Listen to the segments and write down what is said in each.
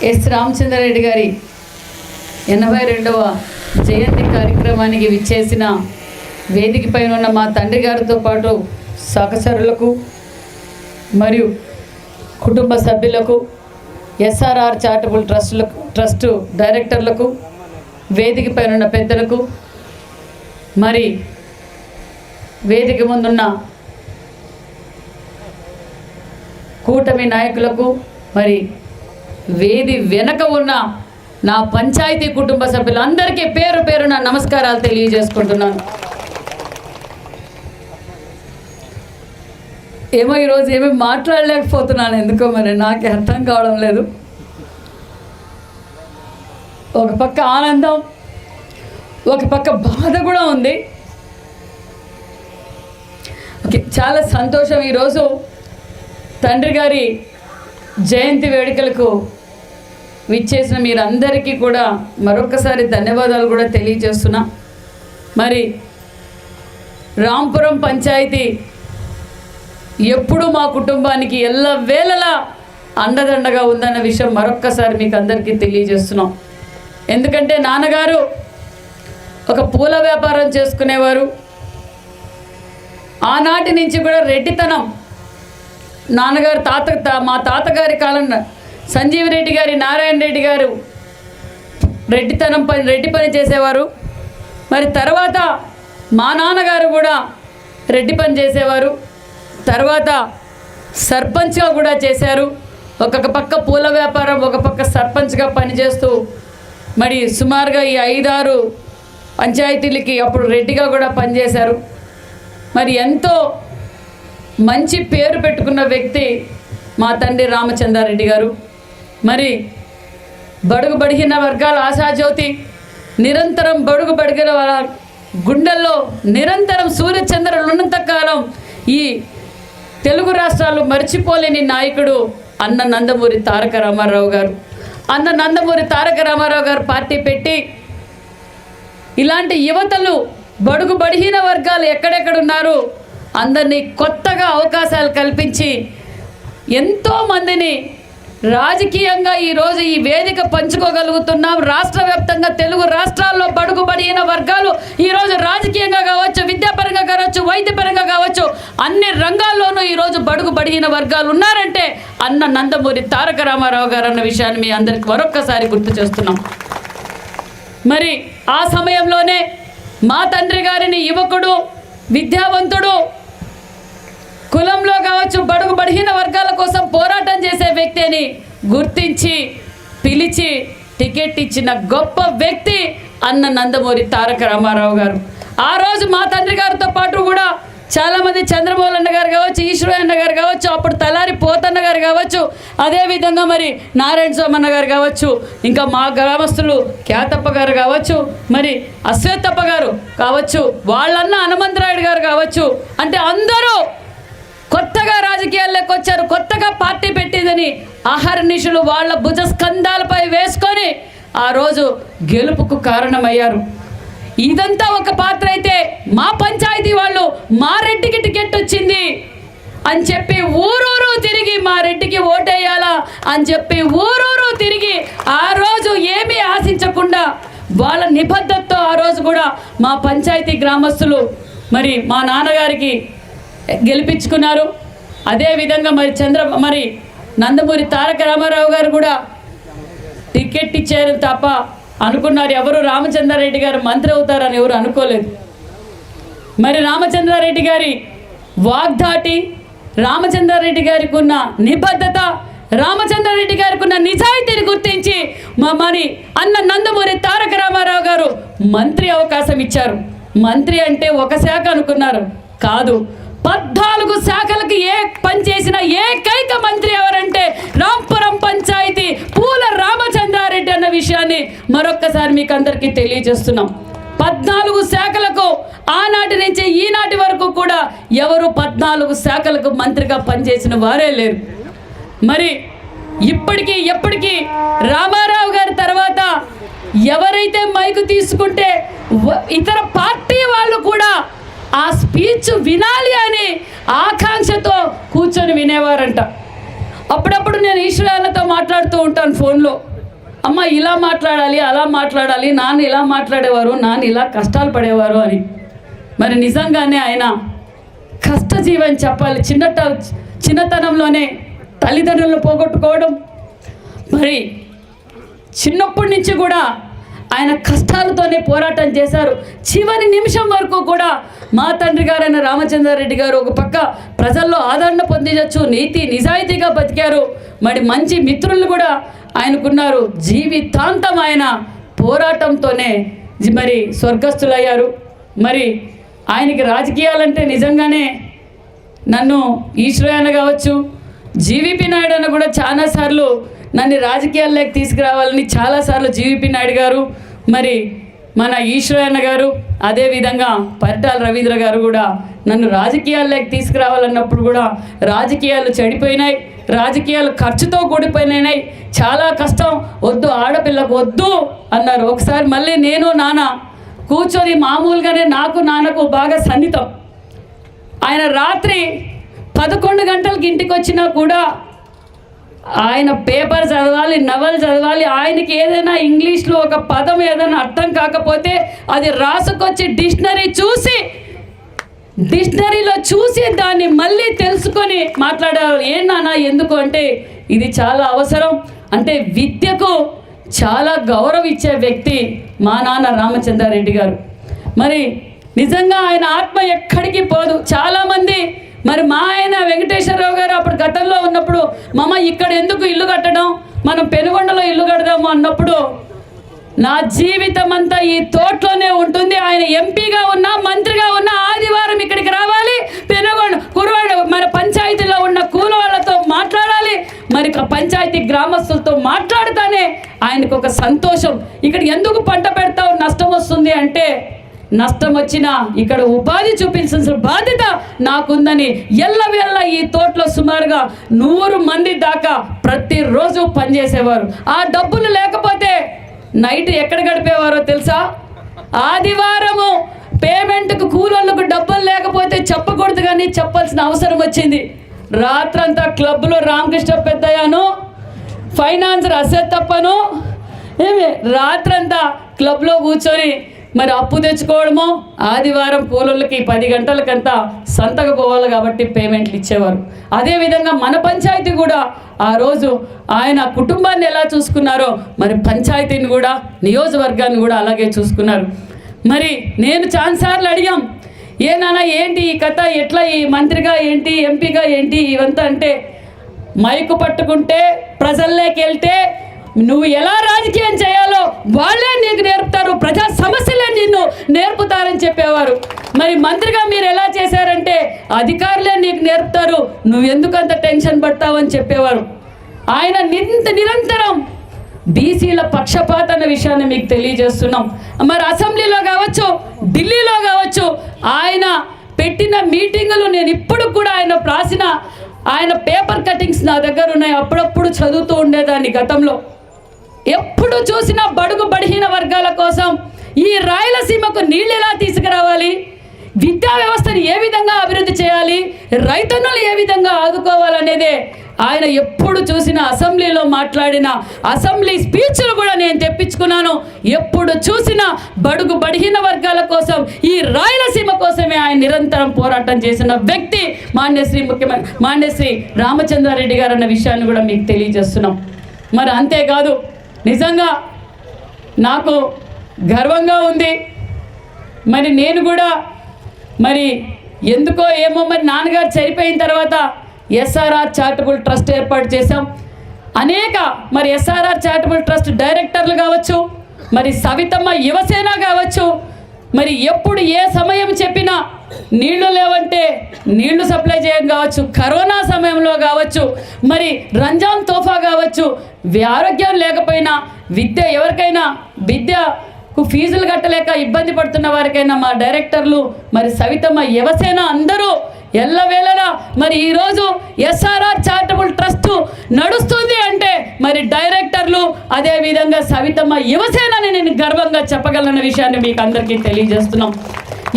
Yes Ramachandra Reddy గారి 82వ జయంతి కార్యక్రమానికి విచ్చేసిన వేదికపై ఉన్న మా తండ్రి గారితో పాటు సహచరులకు మరియు కుటుంబ సభ్యులకు, ఎస్ఆర్ఆర్ చారిటబుల్ ట్రస్ట్ డైరెక్టర్లకు, వేదికపై ఉన్న పెద్దలకు, మరి వేదిక ముందున్న కూటమి నాయకులకు, మరి వేది వెనక ఉన్న నా పంచాయతీ కుటుంబ సభ్యులందరికీ పేరు పేరున నమస్కారాలు తెలియజేసుకుంటున్నాను. ఏమో ఈరోజు ఏమీ మాట్లాడలేకపోతున్నాను, ఎందుకో మరి నాకే అర్థం కావడం లేదు. ఒక పక్క ఆనందం, ఒక పక్క బాధ కూడా ఉంది. ఓకే, చాలా సంతోషం. ఈరోజు తండ్రి గారి జయంతి వేడుకలకు విచ్చేసిన మీరందరికీ కూడా మరొకసారి ధన్యవాదాలు కూడా తెలియజేస్తున్నా. మరి రాంపురం పంచాయతీ ఎప్పుడు మా కుటుంబానికి ఎల్లవేళలా అండదండగా ఉందన్న విషయం మరొక్కసారి మీకు అందరికీ తెలియజేస్తున్నాం. ఎందుకంటే నాన్నగారు ఒక పూల వ్యాపారం చేసుకునేవారు. ఆనాటి నుంచి కూడా రెడ్డితనం, నాన్నగారు మా తాతగారి కాలం సంజీవ్ రెడ్డి గారి, నారాయణ రెడ్డి గారు రెడ్డి పని చేసేవారు. మరి తర్వాత మా నాన్నగారు కూడా రెడ్డి పని చేసేవారు. తర్వాత సర్పంచ్గా కూడా చేశారు. ఒక పక్క పూల వ్యాపారం, ఒక పక్క సర్పంచ్గా పనిచేస్తూ మరి సుమారుగా ఈ 5-6 పంచాయతీలకి అప్పుడు రెడ్డిగా కూడా పనిచేశారు. మరి ఎంతో మంచి పేరు పెట్టుకున్న వ్యక్తి మా తండ్రి రామచంద్రారెడ్డి గారు. మరి బడుగు బడిగిన వర్గాల ఆశాజ్యోతి, నిరంతరం బడుగు బడిగిన వాళ్ళ గుండెల్లో నిరంతరం సూర్యచంద్రులు ఉన్నంత కాలం ఈ తెలుగు రాష్ట్రాలు మర్చిపోలేని నాయకుడు అన్న నందమూరి తారక రామారావు గారు. అన్న నందమూరి తారక రామారావు గారు పార్టీ పెట్టి ఇలాంటి యువతలు, బడుగు బడిహీన వర్గాలు ఎక్కడెక్కడున్నారు అందరినీ కొత్తగా అవకాశాలు కల్పించి ఎంతోమందిని రాజకీయంగా ఈరోజు ఈ వేదిక పంచుకోగలుగుతున్నాం. రాష్ట్ర వ్యాప్తంగా తెలుగు రాష్ట్రాల్లో బడుగు బడిహీన వర్గాలు ఈరోజు రాజకీయంగా కావచ్చు, విద్యాపరంగా కావచ్చు, వైద్యపరంగా కావచ్చు, అన్ని రంగాల్లోనూ ఈరోజు బడుగు బడిహీన వర్గాలు ఉన్నారంటే అన్న నందమూరి తారక రామారావు గారు అన్న విషయాన్ని మీ అందరికి మరొక్కసారి గుర్తు చేస్తున్నాం. మరి ఆ సమయంలోనే మా తండ్రి గారిని యువకుడు, విద్యావంతుడు, కులంలో కావచ్చు బడుగు బడిహీన వర్గాల కోసం పోరాటం చేసే వ్యక్తి అని గుర్తించి పిలిచి టికెట్ ఇచ్చిన గొప్ప వ్యక్తి అన్న నందమూరి తారక రామారావు గారు. ఆ రోజు మా తండ్రి గారితో పాటు కూడా చాలామంది చంద్రమోహన్ అన్న గారు కావచ్చు, ఈశ్వరయ్య అన్న గారు కావచ్చు, అప్పుడు తలారి పోతన్న గారు కావచ్చు, అదేవిధంగా మరి నారాయణ స్వామి అన్న గారు కావచ్చు, ఇంకా మా గ్రామస్తులు క్యాతప్ప గారు కావచ్చు, మరి అశ్వేతప్ప గారు కావచ్చు, వాళ్ళన్న హనుమంతరాయుడు గారు కావచ్చు, అంటే అందరూ కొత్తగా రాజకీయాల్లోకి వచ్చారు. కొత్తగా పార్టీ పెట్టిందని అహర్నిశలు వాళ్ళ భుజస్కంధాలపై వేసుకొని ఆ రోజు గెలుపుకు కారణమయ్యారు. ఇదంతా ఒక పాత్ర అయితే మా పంచాయతీ వాళ్ళు మా రెడ్డికి టికెట్ వచ్చింది అని చెప్పి ఊరూరు తిరిగి మా రెడ్డికి ఓటేయాలా అని చెప్పి ఊరూరు తిరిగి ఆ రోజు ఏమీ ఆశించకుండా వాళ్ళ నిబద్ధతతో ఆ రోజు కూడా మా పంచాయతీ గ్రామస్తులు మరి మా నాన్నగారికి గెలిపించుకున్నారు. అదేవిధంగా మరి నందమూరి తారక రామారావు గారు కూడా టికెట్ ఇచ్చారు తప్ప అనుకున్నారు ఎవరు రామచంద్రారెడ్డి గారు మంత్రి అవుతారని ఎవరు అనుకోలేదు. మరి రామచంద్రారెడ్డి గారి వాగ్దాటి, రామచంద్రారెడ్డి గారికి ఉన్న నిబద్ధత, రామచంద్రారెడ్డి గారికి ఉన్న నిజాయితీని గుర్తించి మరి అన్న నందమూరి తారక రామారావు గారు మంత్రి అవకాశం ఇచ్చారు. మంత్రి అంటే ఒక శాఖ అనుకున్నారు, కాదు 14 శాఖలకు పనిచేసిన ఏకైక మంత్రి ఎవరంటే రాంపురం పంచాయతీ పూల రామచంద్రారెడ్డి అన్న విషయాన్ని మరొక్కసారి మీకు అందరికీ తెలియజేస్తున్నాం. 14 శాఖలకు ఆనాటి నుంచి ఈనాటి వరకు కూడా ఎవరు 14 శాఖలకు మంత్రిగా పనిచేసిన వారే లేరు. మరి ఎప్పటికీ రామారావు గారి తర్వాత ఎవరైతే మైకు తీసుకుంటే ఇతర పార్టీ వాళ్ళు కూడా ఆ స్పీచ్ వినాలి అని ఆకాంక్షతో కూర్చొని వినేవారంట. అప్పుడప్పుడు నేను ఈశ్వరాలతో మాట్లాడుతూ ఉంటాను ఫోన్లో. అమ్మ ఇలా మాట్లాడాలి, అలా మాట్లాడాలి, నాన్న ఇలా మాట్లాడేవారు, నాన్న ఇలా కష్టాలు పడేవారు అని. మరి నిజంగానే ఆయన కష్టజీవని చెప్పాలి. చిన్నతనంలోనే తల్లిదండ్రులను పోగొట్టుకోవడం, మరి చిన్నప్పటి నుంచి కూడా ఆయన కష్టాలతోనే పోరాటం చేశారు. చివరి నిమిషం వరకు కూడా మా తండ్రి గారైన రామచంద్రారెడ్డి గారు ఒక పక్క ప్రజల్లో ఆదరణ పొందించవచ్చు, నీతి నిజాయితీగా బతికారు. మరి మంచి మిత్రులు కూడా ఆయనకున్నారు. జీవితాంతం ఆయన పోరాటంతోనే మరి స్వర్గస్థులయ్యారు. మరి ఆయనకి రాజకీయాలంటే నిజంగానే నన్ను ఈశ్వరయ్య కావచ్చు, జీవీపీ నాయుడు అన్న కూడా చాలాసార్లు నన్ను రాజకీయాల్లోకి తీసుకురావాలని చాలాసార్లు జీవీపీ నాయుడు గారు, మరి మన ఈశ్వరయ్య గారు, అదేవిధంగా పరిటాల రవీంద్ర గారు కూడా నన్ను రాజకీయాల్లోకి తీసుకురావాలన్నప్పుడు కూడా రాజకీయాలు చెడిపోయినాయి, రాజకీయాలు ఖర్చుతో కూడిపోయినాయి, చాలా కష్టం, వద్దు ఆడపిల్లకు వద్దు అన్నారు. ఒకసారి మళ్ళీ నేను నాన్న కూర్చొని మామూలుగానే నాకు నాన్నకు బాగా సన్నిహితం. ఆయన రాత్రి 11 గంటలకి ఇంటికి వచ్చినా కూడా ఆయన పేపర్ చదవాలి, నవల్ చదవాలి. ఆయనకి ఏదైనా ఇంగ్లీష్లో ఒక పదం ఏదైనా అర్థం కాకపోతే అది రాసుకొచ్చి డిక్షనరీలో చూసి దాన్ని మళ్ళీ తెలుసుకొని మాట్లాడాలి. ఏంటన్నా ఎందుకు అంటే ఇది చాలా అవసరం. అంటే విద్యకు చాలా గౌరవం ఇచ్చే వ్యక్తి మా నాన్న రామచంద్రారెడ్డి గారు. మరి నిజంగా ఆయన ఆత్మ ఎక్కడికి పోదు. చాలామంది మరి మా ఆయన వెంకటేశ్వరరావు గారు అప్పుడు గతంలో ఉన్నప్పుడు మామ ఇక్కడ ఎందుకు ఇల్లు కట్టడం, మనం పెనుగొండలో ఇల్లు కడదాము అన్నప్పుడు నా జీవితం అంతా ఈ తోటలోనే ఉంటుంది. ఆయన ఎంపీగా ఉన్నా మంత్రిగా ఉన్నా ఆదివారం ఇక్కడికి రావాలి, కురవాడ మన పంచాయతీలో ఉన్న కూలవాళ్లతో మాట్లాడాలి, మరి పంచాయతీ గ్రామస్తులతో మాట్లాడుతానే ఆయనకు ఒక సంతోషం. ఇక్కడ ఎందుకు పంట పెడతావు నష్టం వస్తుంది అంటే నష్టం వచ్చినా ఇక్కడ ఉపాధి చూపించాల్సిన బాధ్యత నాకుందని ఎల్లవేళ ఈ తోటలో సుమారుగా 100 మంది దాకా ప్రతిరోజు పనిచేసేవారు. ఆ డబ్బులు లేకపోతే నైట్ ఎక్కడ గడిపేవారో తెలుసా? ఆదివారము పేమెంట్కు కూలోళ్ళకు డబ్బులు లేకపోతే చెప్పకూడదు, కానీ చెప్పాల్సిన అవసరం వచ్చింది. రాత్రంతా క్లబ్లో రామకృష్ణ పెద్దయ్యాను, ఫైనాన్సర్ అసెత్తప్పను, రాత్రంతా క్లబ్లో కూర్చొని మరి అప్పు తెచ్చుకోవడము. ఆదివారం కూలోళ్ళకి 10 గంటలకంతా సంతకు పోవాలి కాబట్టి పేమెంట్లు ఇచ్చేవారు. అదేవిధంగా మన పంచాయతీ కూడా ఆ రోజు ఆయన కుటుంబాన్ని ఎలా చూసుకున్నారో మరి పంచాయతీని కూడా నియోజకవర్గాన్ని కూడా అలాగే చూసుకున్నారు. మరి నేను చాలాసార్లు అడిగాం, నాన్న ఏంటి ఈ కథ, ఎట్లా ఈ మంత్రిగా ఏంటి, ఎంపీగా ఏంటి ఇవంతా అంటే, మైకు పట్టుకుంటే ప్రజల్లోకి వెళ్తే నువ్వు ఎలా రాజకీయం చేయాలో వాళ్ళే నీకు నేర్పుతారు, ప్రజా సమస్యలే నిన్ను నేర్పుతారని చెప్పేవారు. మరి మంత్రిగా మీరు ఎలా చేశారంటే అధికారులే నీకు నేర్పుతారు, నువ్వెందుకంత టెన్షన్ పడతావు అని చెప్పేవారు. ఆయన నిరంతరం బీసీల పక్షపాత అన్న విషయాన్ని మీకు తెలియజేస్తున్నాం. మరి అసెంబ్లీలో కావచ్చు, ఢిల్లీలో కావచ్చు, ఆయన పెట్టిన మీటింగులు నేను ఇప్పుడు కూడా ఆయన పేపర్ కటింగ్స్ నా దగ్గర ఉన్నాయి. అప్పుడప్పుడు చదువుతూ ఉండేదాన్ని గతంలో. ఎప్పుడు చూసినా బడుగు బడిహీన వర్గాల కోసం ఈ రాయలసీమకు నీళ్ళు ఎలా తీసుకురావాలి, విద్యా వ్యవస్థను ఏ విధంగా అభివృద్ధి చేయాలి, రైతన్నులు ఏ విధంగా ఆదుకోవాలనేదే ఆయన ఎప్పుడు చూసిన అసెంబ్లీలో మాట్లాడిన అసెంబ్లీ స్పీచ్లు కూడా నేను తెప్పించుకున్నాను. ఎప్పుడు చూసినా బడుగు బడిహీన వర్గాల కోసం, ఈ రాయలసీమ కోసమే ఆయన నిరంతరం పోరాటం చేసిన వ్యక్తి మాన్యశ్రీ రామచంద్రారెడ్డి గారు అన్న విషయాన్ని కూడా మీకు తెలియజేస్తున్నాం. మరి అంతేకాదు, నిజంగా నాకు గర్వంగా ఉంది. మరి నేను కూడా మరి ఎందుకో ఏమో మరి నాన్నగారు చనిపోయిన తర్వాత ఎస్ఆర్ఆర్ చారిటబుల్ ట్రస్ట్ ఏర్పాటు చేశాం. మరి ఎస్ఆర్ఆర్ చారిటబుల్ ట్రస్ట్ డైరెక్టర్లు కావచ్చు, మరి సవితమ్మ యువసేన కావచ్చు, మరి ఎప్పుడు ఏ సమయం చెప్పినా నీళ్లు లేవంటే నీళ్లు సప్లై చేయడం కావచ్చు, కరోనా సమయంలో కావచ్చు, మరి రంజాన్ తోఫా కావచ్చు, ఆరోగ్యం లేకపోయినా విద్య ఎవరికైనా విద్యకు ఫీజులు కట్టలేక ఇబ్బంది పడుతున్న వారికైనా మా డైరెక్టర్లు మరి సవితమ్మ యువసేన అందరూ ఎల్లవేళలా మరి ఈరోజు ఎస్ఆర్ఆర్ చారిటబుల్ ట్రస్ట్ నడుస్తుంది అంటే మరి డైరెక్టర్లు అదేవిధంగా సవితమ్మ యువసేనని నేను గర్వంగా చెప్పగలన్న విషయాన్ని మీకు అందరికీ తెలియజేస్తున్నాం.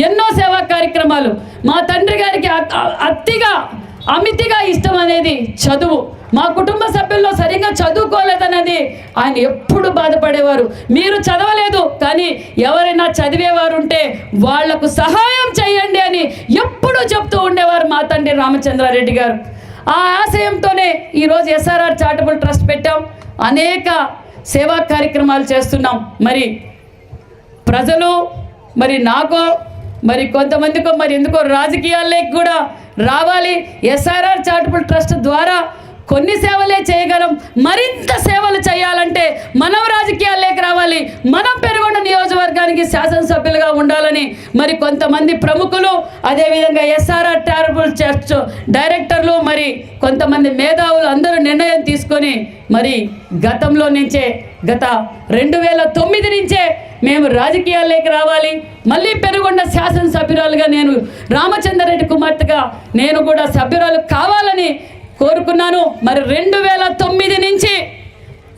ఎన్నో సేవా కార్యక్రమాలు. మా తండ్రి గారికి అమితిగా ఇష్టం అనేది చదువు. మా కుటుంబ సభ్యుల్లో సరిగ్గా చదువుకోలేదనేది ఆయన ఎప్పుడు బాధపడేవారు. మీరు చదవలేదు, కానీ ఎవరైనా చదివేవారు ఉంటే వాళ్లకు సహాయం చేయండి అని ఎప్పుడూ చెప్తూ ఉండేవారు మా తండ్రి రామచంద్రారెడ్డి గారు. ఆ ఆశయంతోనే ఈరోజు SRR చారిటబుల్ ట్రస్ట్ పెట్టాం. అనేక సేవా కార్యక్రమాలు చేస్తున్నాం. మరి ప్రజలు మరి నాకో మరి కొంతమందికో మరి ఎందుకో రాజకీయాల్లోకి కూడా రావాలి. SRR చారిటబుల్ ట్రస్ట్ ద్వారా కొన్ని సేవలే చేయగలం. మరింత సేవలు చేయాలంటే మనం రాజకీయాల్లోకి రావాలి. మనం పెనుగొండ నియోజకవర్గానికి శాసనసభ్యులుగా ఉండాలని మరి కొంతమంది ప్రముఖులు, అదేవిధంగా SRR చారిటబుల్ ట్రస్ట్ డైరెక్టర్లు, మరి కొంతమంది మేధావులు అందరూ నిర్ణయం తీసుకొని మరి గతంలో నుంచే గత 2009 నుంచే మేము రాజకీయాల్లోకి రావాలి. మళ్ళీ పెనుగొండ శాసనసభ్యురాలుగా నేను రామచంద్రారెడ్డి కుమార్తెగా నేను కూడా సభ్యురాలు కావాలని కోరుకున్నాను. మరి 2009 నుంచి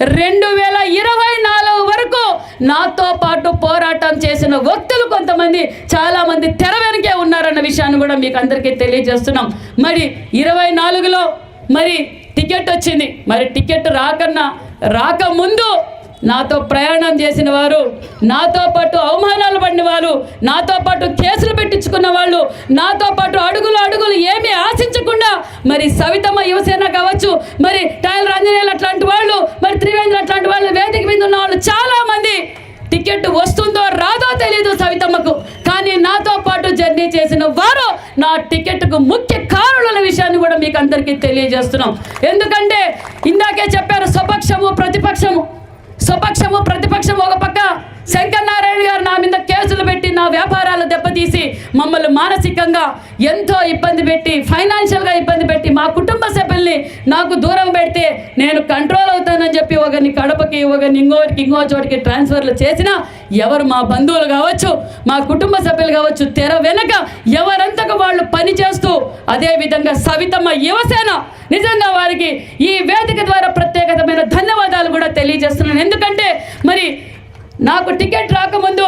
2024 వరకు నాతో పాటు పోరాటం చేసిన వ్యక్తులు కొంతమంది చాలామంది తెర వెనకే ఉన్నారన్న విషయాన్ని కూడా మీకు అందరికీ తెలియజేస్తున్నాం. మరి 24లో మరి టికెట్ వచ్చింది. మరి టికెట్ రాకముందు నాతో ప్రయాణం చేసిన వారు, నాతో పాటు అవమానాలు పడిన వాళ్ళు, నాతో పాటు కేసులు పెట్టించుకున్న వాళ్ళు, నాతో పాటు అడుగులు ఏమీ ఆశించకుండా మరి సవితమ్మ యువసేన కావచ్చు, మరి టైలర్ ఆంజనేయులు అట్లాంటి వాళ్ళు, మరి త్రివేంద్ర అట్లాంటి వాళ్ళు, వేదిక మీద ఉన్న వాళ్ళు చాలామంది టికెట్ వస్తుందో రాదో తెలియదు సవితమ్మకు, కానీ నాతో పాటు జర్నీ చేసిన వారు నా టికెట్కు ముఖ్య కారణాల విషయాన్ని కూడా మీకు అందరికీ తెలియజేస్తున్నాం. ఎందుకంటే ఇందాకే చెప్పారు, స్వపక్షము ప్రతిపక్షము. ఒక పక్క శంకర్ నారాయణ గారు నా మీద కేసులు పెట్టి నా వ్యాపారాలు దెబ్బతీసి మమ్మల్ని మానసికంగా ఎంతో ఇబ్బంది పెట్టి, ఫైనాన్షియల్గా ఇబ్బంది పెట్టి, మా కుటుంబ సభ్యుల్ని నాకు దూరం పెడితే నేను కంట్రోల్ అవుతానని చెప్పి ఒకరిని కడపకి, ఒకరిని ఇంకో చోటికి ట్రాన్స్ఫర్లు చేసినా ఎవరు మా బంధువులు కావచ్చు, మా కుటుంబ సభ్యులు కావచ్చు, తెర వెనక ఎవరంతకు వాళ్ళు పని చేస్తూ, అదేవిధంగా సవితమ్మ యువసేన నిజంగా వారికి ఈ వేదిక ద్వారా ప్రత్యేకమైన ధన్యవాదాలు కూడా తెలియజేస్తున్నాను. ఎందుకంటే మరి నాకు టికెట్ రాకముందు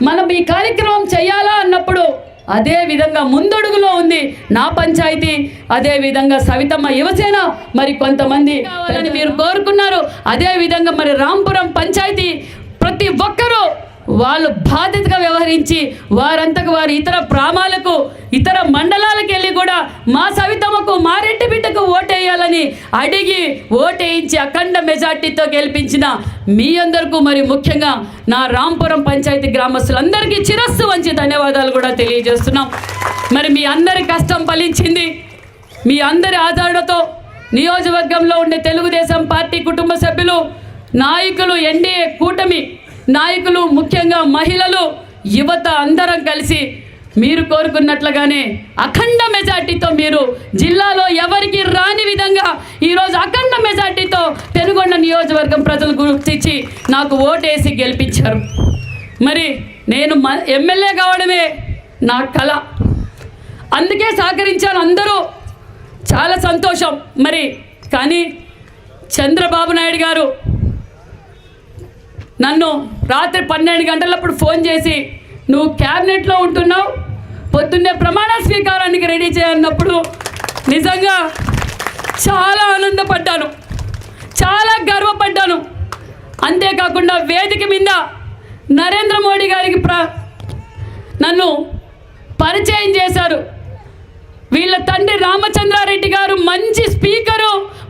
మనం ఈ కార్యక్రమం చేయాలా అన్నప్పుడు అదే విధంగా ముందడుగులో ఉంది నా పంచాయతీ, అదే విధంగా సవితమ్మ యువసేన, మరి కొంతమంది కావాలని మీరు కోరుకున్నారు. అదే విధంగా మరి రాంపురం పంచాయతీ ప్రతి ఒక్కరూ వాళ్ళు బాధ్యతగా వ్యవహరించి వారంతకు వారు ఇతర గ్రామాలకు, ఇతర మండలాలకు వెళ్ళి కూడా మా సవితమ్మకు, మా రెడ్డి బిడ్డకు ఓటేయాలని అడిగి ఓటేయించి అఖండ మెజార్టీతో గెలిపించిన మీ అందరికీ, మరి ముఖ్యంగా నా రాంపురం పంచాయతీ గ్రామస్తులందరికీ శిరస్సు వంచి ధన్యవాదాలు కూడా తెలియజేస్తున్నాం. మరి మీ అందరి కష్టం ఫలించింది. మీ అందరి ఆదరణతో నియోజకవర్గంలో ఉండే తెలుగుదేశం పార్టీ కుటుంబ సభ్యులు, నాయకులు, NDA కూటమి నాయకులు, ముఖ్యంగా మహిళలు, యువత అందరం కలిసి మీరు కోరుకున్నట్లుగానే అఖండ మెజార్టీతో మీరు జిల్లాలో ఎవరికి రాని విధంగా ఈరోజు అఖండ మెజార్టీతో పెనుగొండ నియోజకవర్గం ప్రజలు గుర్తించి నాకు ఓటేసి గెలిపించారు. మరి నేను ఎమ్మెల్యే కావడమే నా కళ, అందుకే సహకరించాను అందరూ, చాలా సంతోషం. మరి కానీ చంద్రబాబు నాయుడు గారు నన్ను రాత్రి 12 గంటలప్పుడు ఫోన్ చేసి, నువ్వు క్యాబినెట్లో ఉంటున్నావు, పొద్దున్నే ప్రమాణ స్వీకారానికి రెడీ చేయన్నప్పుడు నిజంగా చాలా ఆనందపడ్డాను, చాలా గర్వపడ్డాను. అంతేకాకుండా వేదిక మీద నరేంద్ర మోడీ గారికి నన్ను పరిచయం చేశారు. వీళ్ళ తండ్రి రామచంద్రారెడ్డి గారు మంచి స్పీకరు,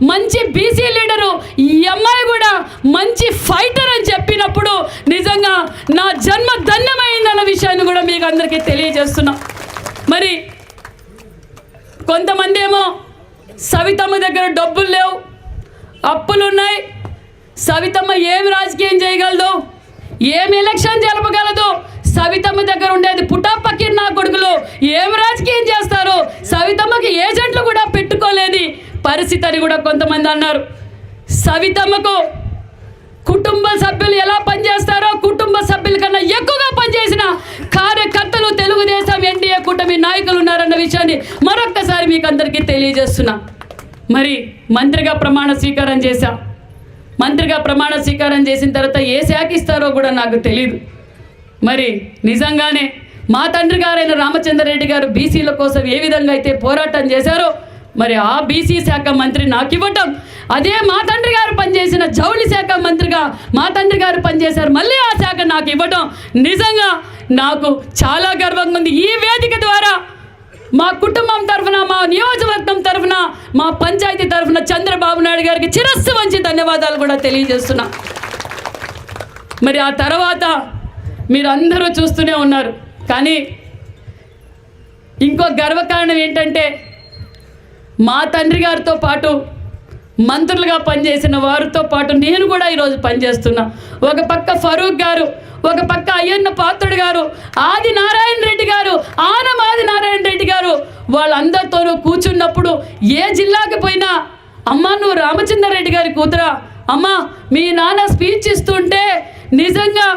మంచి బీసీ లీడరు, ఈ అమ్మాయి కూడా మంచి ఫైటర్ అని చెప్పినప్పుడు నిజంగా నా జన్మ ధన్యమైందన్న విషయాన్ని కూడా మీకు అందరికీ తెలియజేస్తున్నాం. మరి కొంతమంది ఏమో సవితమ్మ దగ్గర డబ్బులు లేవు, అప్పులు ఉన్నాయి, సవితమ్మ ఏం రాజకీయం చేయగలదు, ఏం ఎలక్షన్ జరపగలదు, సవితమ్మ దగ్గర ఉండేది పుటాపక్కీర్ నా కొడుకులు ఏం రాజకీయం చేస్తారు, సవితమ్మకి ఏజెంట్లు కూడా పెట్టుకోలేని పరిస్థితి అని కూడా కొంతమంది అన్నారు. సవితమ్మకు కుటుంబ సభ్యులు ఎలా పనిచేస్తారో కుటుంబ సభ్యుల కన్నా ఎక్కువగా పనిచేసిన కార్యకర్తలు తెలుగుదేశం NDA కూటమి నాయకులు ఉన్నారన్న విషయాన్ని మరొక్కసారి మీకు అందరికీ తెలియజేస్తున్నా. మరి మంత్రిగా ప్రమాణ స్వీకారం చేశా. మంత్రిగా ప్రమాణ స్వీకారం చేసిన తర్వాత ఏ శాఖ ఇస్తారో కూడా నాకు తెలియదు. మరి నిజంగానే మా తండ్రి గారైన రామచంద్రారెడ్డి గారు బీసీల కోసం ఏ విధంగా అయితే పోరాటం చేశారో మరి ఆ బీసీ శాఖ మంత్రి నాకు ఇవ్వటం, అదే మా తండ్రి గారు పనిచేసిన జౌళి శాఖ మంత్రిగా మా తండ్రి గారు పనిచేశారు, మళ్ళీ ఆ శాఖ నాకు ఇవ్వటం నిజంగా నాకు చాలా గర్వంగా ఉంది. ఈ వేదిక ద్వారా మా కుటుంబం తరఫున, మా నియోజకవర్గం తరఫున, మా పంచాయతీ తరఫున చంద్రబాబు నాయుడు గారికి శిరస్సు వంచి ధన్యవాదాలు కూడా తెలియజేస్తున్నా. మరి ఆ తర్వాత మీరు అందరూ చూస్తూనే ఉన్నారు. కానీ ఇంకో గర్వకారణం ఏంటంటే మా తండ్రి గారితో పాటు మంత్రులుగా పనిచేసిన వారితో పాటు నేను కూడా ఈరోజు పనిచేస్తున్నా. ఒక పక్క ఫరూక్ గారు, ఒక పక్క అయ్యన్న పాత్రుడు గారు, ఆది నారాయణ రెడ్డి గారు, ఆనం ఆది నారాయణ రెడ్డి గారు, వాళ్ళందరితోనూ కూర్చున్నప్పుడు ఏ జిల్లాకి పోయినా అమ్మ నువ్వు రామచంద్రారెడ్డి గారి కూతురా, అమ్మ మీ నాన్న స్పీచ్ ఇస్తుంటే నిజంగా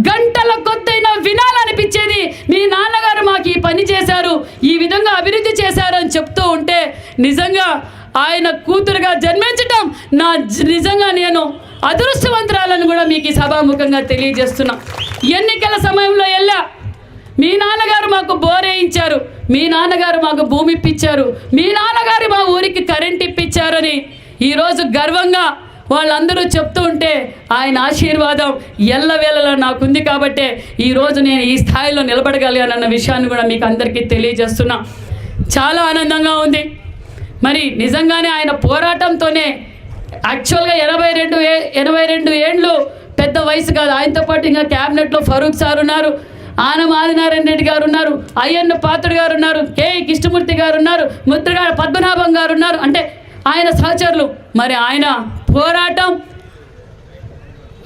గంటల కొద్దైనా వినాలనిపించేది. మీ నాన్నగారు మాకు ఈ పని చేశారు, ఈ విధంగా అభివృద్ధి చేశారు అని చెప్తూ ఉంటే నిజంగా ఆయన కూతురుగా జన్మించటం నిజంగా నేను అదృష్టవంతురాలను కూడా మీకు ఈ సభాముఖంగా తెలియజేస్తున్నా. ఎన్నికల సమయంలో వెళ్ళా, మీ నాన్నగారు మాకు బోరేయించారు, మీ నాన్నగారు మాకు భూమి ఇప్పించారు, మీ నాన్నగారు మా ఊరికి కరెంట్ ఇప్పించారని ఈరోజు గర్వంగా వాళ్ళందరూ చెప్తూ ఉంటే ఆయన ఆశీర్వాదం ఎల్లవేళలా నాకుంది కాబట్టే ఈరోజు నేను ఈ స్థాయిలో నిలబడగలిగానన్న విషయాన్ని కూడా మీకు అందరికీ తెలియజేస్తున్నా. చాలా ఆనందంగా ఉంది. మరి నిజంగానే ఆయన పోరాటంతోనే యాక్చువల్గా 82 ఏండ్లు పెద్ద వయసు కాదు. ఆయనతో పాటు ఇంకా క్యాబినెట్లో ఫరూక్ సార్ ఉన్నారు, ఆనం ఆదినారాయణ రెడ్డి గారు ఉన్నారు, అయ్యన్న పాత్రుడు గారు ఉన్నారు, కే కృష్ణమూర్తి గారు ఉన్నారు, ముద్రగాడ పద్మనాభం గారు ఉన్నారు, అంటే ఆయన సహచరులు. మరి ఆయన పోరాటం,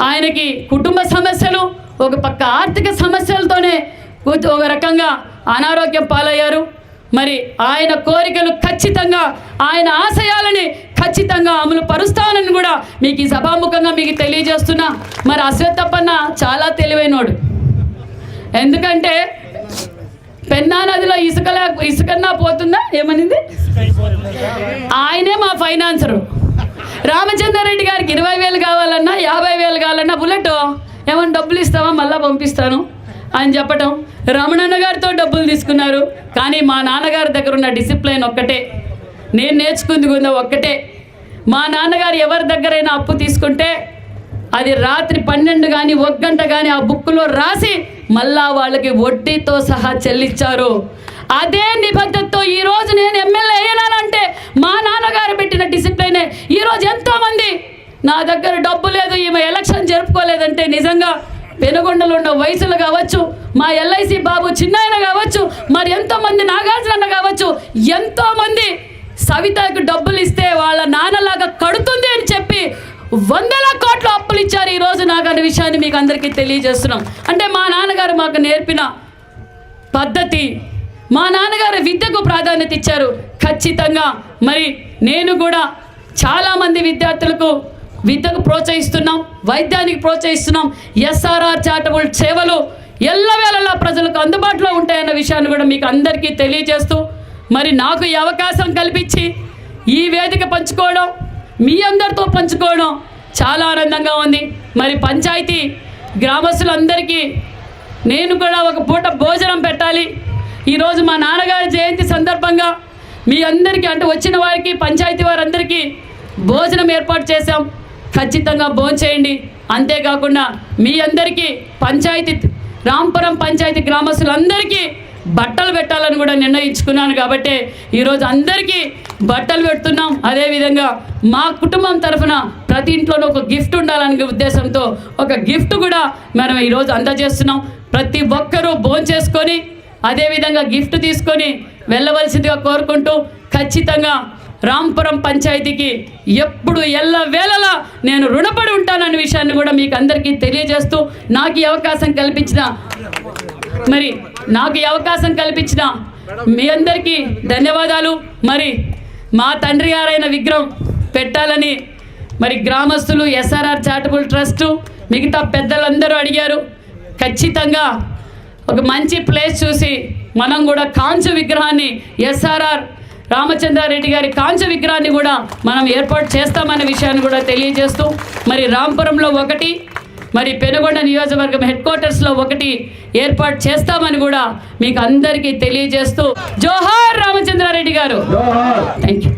ఆయనకి కుటుంబ సమస్యలు, ఒక పక్క ఆర్థిక సమస్యలతోనే ఒక రకంగా అనారోగ్యం పాలయ్యారు. మరి ఆయన కోరికలు ఖచ్చితంగా, ఆయన ఆశయాలని ఖచ్చితంగా అమలు పరుస్తానని కూడా మీకు ఈ సభాముఖంగా మీకు తెలియజేస్తున్నా. మరి అశ్వత్థప్పన్న చాలా తెలివైనోడు. ఎందుకంటే పెన్నా నదిలో ఇసుకన్నా పోతుందా ఏమనింది, ఆయనే మా ఫైనాన్సరు. రామచంద్రారెడ్డి గారికి 20,000 కావాలన్నా 50,000 కావాలన్నా బుల్లెట్ ఏమన్నా డబ్బులు ఇస్తావా మళ్ళీ పంపిస్తాను అని చెప్పటం. రమణన్న గారితో డబ్బులు తీసుకున్నారు. కానీ మా నాన్నగారి దగ్గర ఉన్న డిసిప్లైన్ ఒక్కటే, నేను నేర్చుకుంది కూడా ఒక్కటే. మా నాన్నగారు ఎవరి దగ్గరైనా అప్పు తీసుకుంటే అది రాత్రి 12 కానీ 1 గంట కానీ ఆ బుక్లో రాసి మళ్ళా వాళ్ళకి వడ్డీతో సహా చెల్లించారు. అదే నిబద్ధతతో ఈరోజు నేను ఎమ్మెల్యే అయ్యానంటే మా నాన్నగారు పెట్టిన డిసిప్లైనే. ఈరోజు ఎంతోమంది నా దగ్గర డబ్బు లేదు, ఈమె ఎలక్షన్ జరుపుకోలేదంటే నిజంగా పెనుగొండలో ఉన్న వయసులు కావచ్చు, మా ఎల్ఐసి బాబు చిన్నాయన కావచ్చు, మరి ఎంతోమంది నాగార్జున కావచ్చు, ఎంతోమంది సవితకు డబ్బులు ఇస్తే వాళ్ళ నాన్నలాగా కడుతుంది అని చెప్పి 100 కోట్ల అప్పులు ఇచ్చారు ఈరోజు నాకు అనే విషయాన్ని మీకు అందరికీ తెలియజేస్తున్నాం. అంటే మా నాన్నగారు మాకు నేర్పిన పద్ధతి, మా నాన్నగారు విద్యకు ప్రాధాన్యత ఇచ్చారు. ఖచ్చితంగా మరి నేను కూడా చాలామంది విద్యార్థులకు విద్యకు ప్రోత్సహిస్తున్నాం, వైద్యానికి ప్రోత్సహిస్తున్నాం. ఎస్ఆర్ఆర్ చారిటబుల్ సేవలు ఎల్లవేళలా ప్రజలకు అందుబాటులో ఉంటాయన్న విషయాన్ని కూడా మీకు అందరికీ తెలియజేస్తూ, మరి నాకు ఈ అవకాశం కల్పించి ఈ వేదిక పంచుకోవడం, మీ అందరితో పంచుకోవడం చాలా ఆనందంగా ఉంది. మరి పంచాయతీ గ్రామస్తులందరికీ నేను కూడా ఒక పూట భోజనం పెట్టాలి. ఈరోజు మా నాన్నగారి జయంతి సందర్భంగా మీ అందరికీ, అంటే వచ్చిన వారికి పంచాయతీ వారందరికీ భోజనం ఏర్పాటు చేశాం. ఖచ్చితంగా భోంచేయండి. అంతేకాకుండా మీ అందరికీ పంచాయతీ రాంపురం పంచాయతీ గ్రామస్తులందరికీ బట్టలు పెట్టాలని కూడా నిర్ణయించుకున్నాను. కాబట్టి ఈరోజు అందరికీ బట్టలు పెడుతున్నాం. అదేవిధంగా మా కుటుంబం తరఫున ప్రతి ఇంట్లోనూ ఒక గిఫ్ట్ ఉండాలనే ఉద్దేశంతో ఒక గిఫ్ట్ కూడా మనం ఈరోజు అందజేస్తున్నాం. ప్రతి ఒక్కరూ భోంచేసుకొని అదేవిధంగా గిఫ్ట్ తీసుకొని వెళ్ళవలసిందిగా కోరుకుంటూ, ఖచ్చితంగా రాంపురం పంచాయతీకి ఎప్పుడు ఎల్లవేళలా నేను రుణపడి ఉంటానన్న విషయాన్ని కూడా మీకు అందరికీ తెలియజేస్తూ, నాకు ఈ అవకాశం కల్పించిన మీ అందరికీ ధన్యవాదాలు. మరి మా తండ్రి గారైన విగ్రహం పెట్టాలని మరి గ్రామస్తులు, ఎస్ఆర్ఆర్ చారిటబుల్ ట్రస్టు, మిగతా పెద్దలందరూ అడిగారు. ఖచ్చితంగా ఒక మంచి ప్లేస్ చూసి మనం కూడా కాంచు విగ్రహాన్ని, ఎస్ఆర్ఆర్ రామచంద్రారెడ్డి గారి కాంచు విగ్రహాన్ని కూడా మనం ఏర్పాటు చేస్తామనే విషయాన్ని కూడా తెలియజేస్తూ, మరి రాంపురంలో ఒకటి, మరి పెనుగొండ నియోజకవర్గం హెడ్ క్వార్టర్స్లో ఒకటి ఏర్పాటు చేస్తామని కూడా మీకు అందరికీ తెలియజేస్తూ, జోహార్ రామచంద్రారెడ్డి గారు. Thank you.